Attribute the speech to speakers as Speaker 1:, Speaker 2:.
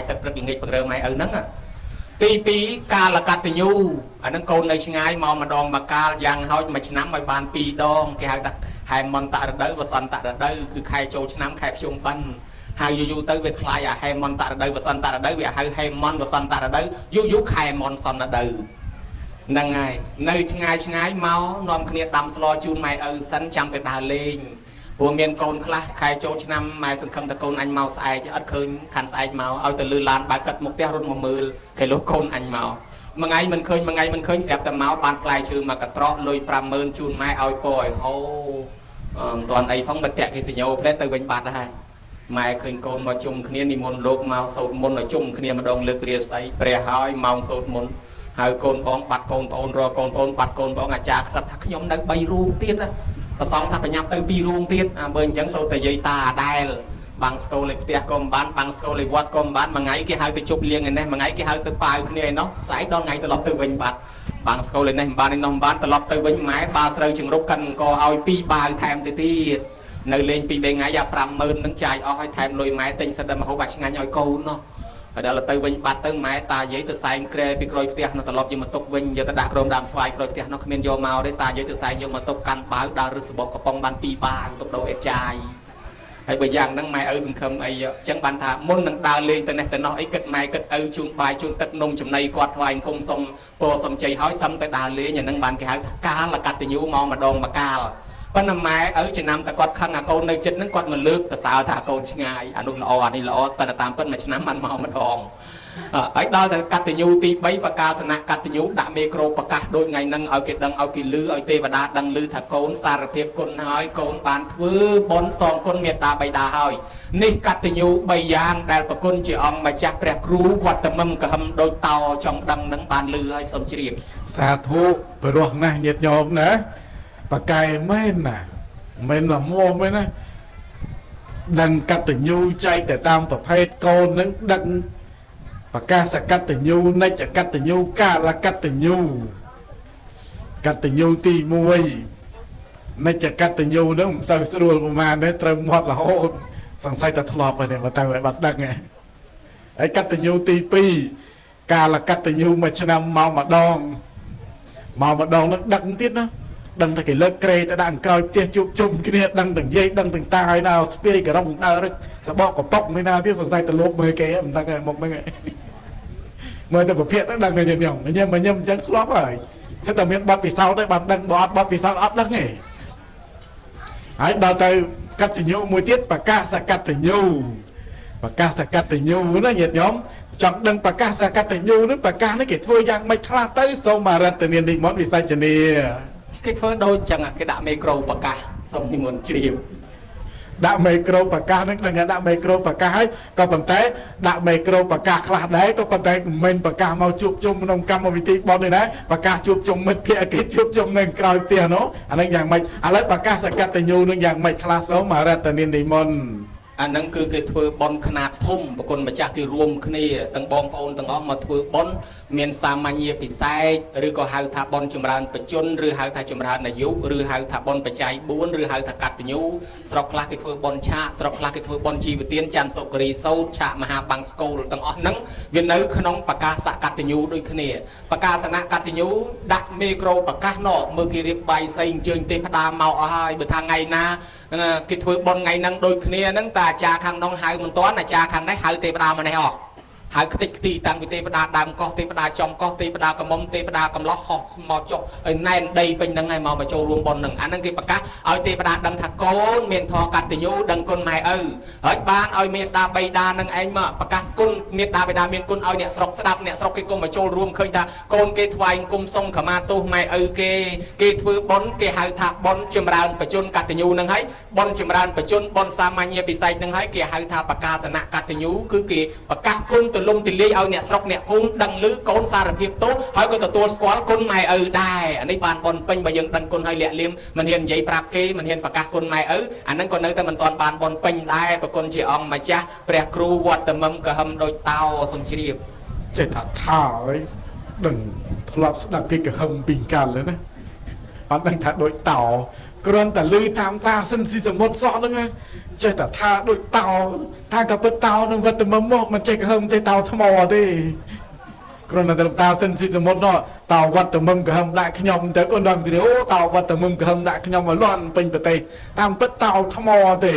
Speaker 1: ទឹកព្រឹកល្ងាចប្ររើម៉ែឪហ្នឹងទី2កាលកតញ្ញូអាហ្នឹងកូននៅឆ្ងាយមកម្ដងមកកាលយ៉ាងហោចមួយឆ្នាំឲ្យបាន2ដងគេហៅថាខែមន្តរដូវវសន្តរដូវគឺខែចូលឆ្នាំខែភ្ជុំបិណ្ឌហើយយូរទៅវាខ្លាយអាហេមន្តរដូវវសន្តរដូវវាហៅហេមន្តវសន្តរដូវយូរខែមន្តសន្តរដូវហ្នឹងហើយនៅឆ្ងាយមកនាំគ្នាដាំស្លជូនម៉ែឪសិនចាំទៅដើរលេងព្រោះមានកូនខ្លះខែចូលឆ្នាំម៉ែសង្ឃឹមតែកូនអញមកស្អែកអត់ឃើញខាន់ស្អែកមកឲ្យទៅលឺឡានបើកាត់មុខផ្ទះរត់មកមើលគេលោកកូនអញមកមួយថ្ងៃមិនឃើញស្រាប់តែមកបានផ្លែឈើមកកត្រកលុយ 50000 ជូនម៉ែឲ្យពរឲ្យហូមិនតាន់អីផងបើតាក់គេសញ្ញោផ្លែទៅវិញបាត់ហើយម៉ែឃើញកូនមកជុំគ្នានិមន្តលោកមកសូត្រមន្តឲ្យជុំគ្នាម្ដងលើករាសីព្រះហើយម៉ោងសូត្រមន្តហើយកូនបងបាត់កូនប្អូនរកកូនប្អូនបាត់កូនបងអាចារ្យខ្សឹបថាខ្ញុំនៅ3រូងទៀតប្រសងថាបញ្ញាប់ទៅ2រូងទៀតបើអញ្ចឹងសូត្រតែយាយតាអាដែលបាំងស្គរលេខផ្ទះក៏មិនបានបាំងស្គរលេខវត្តក៏មិនបានមួយថ្ងៃគេហៅទៅជប់លៀងឯនេះមួយថ្ងៃគេហៅទៅប៉ាវគ្នាឯនោះស្អែកដល់ថ្ងៃត្រឡប់ទៅវិញបាត់បាំងស្គរលេខនេះមិនបានឯនោះមិនបានត្រឡប់ទៅវិញម៉ែបាស្រូវជង្រុកកិនអង្គឲ្យ2បាវថែមទៅទៀតនៅលេង2 3ថ្ងៃអា 50000 នឹងចាយអស់ឲ្យថែមលុយម៉ែទិញសិតតែមកហូបអាឆ្ងាញ់ឲ្យកូននោះហើយដល់ទៅវិញបាត់ទៅម៉ែតាយាយទៅសែងក្រែពីក្រោយផ្ទះនោះត្រឡប់យកមកទុកវិញយកទៅដាក់ក្រុមដើមស្វាយក្រោយផ្ទះនោះគ្មានយកមកទេតាយាយទៅសែងយកមកទុកកាន់បាវដើររឹសសបកកំប៉ុងបាន2បាវទុកដោអេចាយហើយបើយ៉ាងហ្នឹងម៉ែឪសង្ឃឹមអីអញ្ចឹងបានថាមុននឹងដើរលេងទៅនេះទៅនោះអីគិតម៉ែគិតឪជូនបាយជូនទឹកនំចំណីគាត់ថ្វាយអង្គមសុំពរសុំជ័យហើយសឹមទៅដើរលេងអាហ្នឹងបានគេហៅថាកាលកតញ្ញូមកម្ដងមកកាលប៉ុន្តែម៉ែឪចំណាំតែគាត់ខឹងអាកូននៅចិត្តហ្នឹងគាត់មកលើកទៅសើថាកូនឆ្ងាយអានោះល្អអានេះល្អប៉ុន្តែតាមពិតមួយឆ្នាំបានមកម្ដងហើយដល់តែកតញ្ញូទី3បកាសនៈកតញ្ញូដាក់មេក្រូប្រកាសដូចថ្ងៃហ្នឹងឲ្យគេដឹងឲ្យគេឮឲ្យទេវតាដឹងឮថាកូនសារភាពគុណហើយកូនបានធ្វើបុណ្យសងគុណមេត្តាបិតាហើយនេះកតញ្ញូ3យ៉ាងដែលប្រគុណជាអង្គម្ចាស់ព្រះគ្រូវត្តមឹមកហឹមដូចតោចង់ដឹងនឹងបានឮឲ្យសូមជ្រាប
Speaker 2: សាធុព្រោះណាស់ញាតិញោមណាបកាយមែនណាមែនละមួមែនណាដឹងកតញ្ញូចែកតែតាមប្រភេទកូននឹងដឹងបកាសកតញ្ញូនិច្ចកតញ្ញូកាលកតញ្ញូកតញ្ញូទី1និច្ចកតញ្ញូនឹងមិនសូវស្រួលប្រហែលទេត្រូវមាត់រហូតសង្ស័យតែធ្លាប់ហើយមកទៅឲ្យបាត់ដឹងហើយកតញ្ញូទី2កាលកតញ្ញូមួយឆ្នាំមកម្ដងនឹងដឹងទៀតណាដឹងតែគេលើកក្រេទៅដាក់ក្រោយផ្ទះជួបជុំគ្នាដឹងទាំងយាយដឹងទាំងតាហើយណាស្ពាយក៏រងដើររឹកសបកកប៉ុកនេះណាទៀតសង្ស័យទៅលោកមើលគេមិនដឹងមុខហ្នឹងមើលទៅប្រភេទទៅដឹងតែញ៉ាំអញ្ចឹងធ្លាប់ហើយសិតតែមានបទពិសោធន៍ទេបានដឹងបើអត់បទពិសោធន៍អត់ដឹងទេហើយដល់ទៅកតញ្ញូមួយទៀតបកាសកតញ្ញូណាញាតិញោមចង់ដឹងបកាសកតញ្ញូនឹងបកាសនេះគេធ្វើយ៉ាងម៉េចខ្លះទៅសូមរតនានិមន្តវិសាចនី
Speaker 1: គេធ្វើដូចចឹងគេដាក់មេក្រូប្រកាសសូមនិមន្តជ្រាប
Speaker 2: ដាក់មេក្រូប្រកាសនឹងដឹងថាដាក់មេក្រូប្រកាសហើយក៏ប៉ុន្តែដាក់មេក្រូប្រកាសខ្លះដែរក៏ប៉ុន្តែមិនមែនប្រកាសមកជួបជុំក្នុងកម្មវិធីបន់ទេណាប្រកាសជួបជុំមិត្តភក្តិគេជួបជុំនៅក្រោយផ្ទះនោះអានឹងយ៉ាងម៉េចឥឡូវប្រកាសសកតញ្ញូនឹងយ៉ាងម៉េចខ្លះសូមរតនានិមន្ត
Speaker 1: អាហ្នឹងគឺគេធ្វើបុណ្យខ្នាតធំប្រគុណម្ចាស់គេរួមគ្នាទាំងបងប្អូនទាំងអស់មកធ្វើបុណ្យមានសាមញ្ញពិសេសឬក៏ហៅថាបុណ្យចម្រើនបច្ចុប្បន្នឬហៅថាចម្រើនអាយុឬហៅថាបុណ្យបច្ច័យ4ឬហៅថាកតញ្ញូស្រុកខ្លះគេធ្វើបុណ្យឆាកស្រុកខ្លះគេធ្វើបុណ្យជីវទានច័ន្ទសុគរីសោតឆាកមហាបាំងស្គលទាំងអស់ហ្នឹងវានៅក្នុងបកាសកតញ្ញូដូចគ្នាបកាសនៈកតញ្ញូដាក់មេក្រូប្រកាសណោមើលគេរៀបបាយសៃអញ្ជើញទេវតាមកអស់ហើយបើថាថ្ងៃណាគេធ្វើបុណ្យថ្ងៃហ្នឹងដូចគ្នាហ្នឹងតែអាចារ្យខាងនោះហៅមិនទាន់អាចារ្យខាងនេះហៅទេវតាមកនេះអស់ហៅខ្ទេចខ្ទីតាំងពីទេវតាដើមកោះទេវតាចំកោះទេវតាកមុំទេវតាកំឡោះហោះមកចុះហើយណែនដីពេញហ្នឹងហើយមកចូលរួមបុណ្យហ្នឹងអាហ្នឹងគេប្រកាសឲ្យទេវតាដឹងថាកូនមានធម៌កតញ្ញូដឹងគុណម៉ែឪហើយបានឲ្យមេត្តាបិតានឹងឯងមកប្រកាសគុណមេត្តាបិតាមានគុណឲ្យអ្នកស្រុកស្ដាប់អ្នកស្រុកគេគុំមកចូលរួមឃើញថាកូនគេថ្វាយគុំសុំខមាទោសម៉ែឪគេធ្វើបុណ្យគេហៅថាបុណ្យចម្រើនបច្ចុប្បន្នកតញ្ញូហ្នឹងហើយបុណ្យចម្រើនបច្ចុប្បន្នបុណ្យសាមញ្ញពិសេសហ្នឹងហើយគេហៅថាបកាសនៈកតញ្ញូគឺគេប្រកាសគុណទលំទលាយឲ្យអ្នកស្រុកអ្នកភូមិដឹងឮកូនសារភាពទោសហើយក៏ទទួលស្គាល់គុណម៉ែឪដែរអានេះបានបុណ្យពេញបើយើងដឹងគុណហើយលាក់លៀមមិនហ៊ាននិយាយប្រាប់គេមិនហ៊ានប្រកាសគុណម៉ែឪអាហ្នឹងក៏នៅតែមិនទាន់បានបុណ្យពេញដែរប្រគុណជាអង្គម្ចាស់ព្រះគ្រូវត្តមឹមកហឹមដូចតោសំជ្រាប
Speaker 2: ចេះថាហើយដឹងធ្លាប់ស្ដាប់គេកហឹមពីកាលណា អត់ដឹងថាដូចតោគ្រាន់តែលឺតាមតាសិនស៊ីសមុទ្រសោះហ្នឹងចេះតែថាដូចតោថាក៏ពិតតោនឹងវត្តមមកមិនចេះក៏ហឹមទេតោថ្មទេគ្រាន់តែតាសិនស៊ីសមុទ្រនោះតោវត្តមក៏ហឹមដាក់ខ្ញុំទៅក៏ដល់គេអូតោវត្តមក៏ហឹមដាក់ខ្ញុំឲ្យលន់ពេញប្រទេសតាមពិតតោថ្មទេ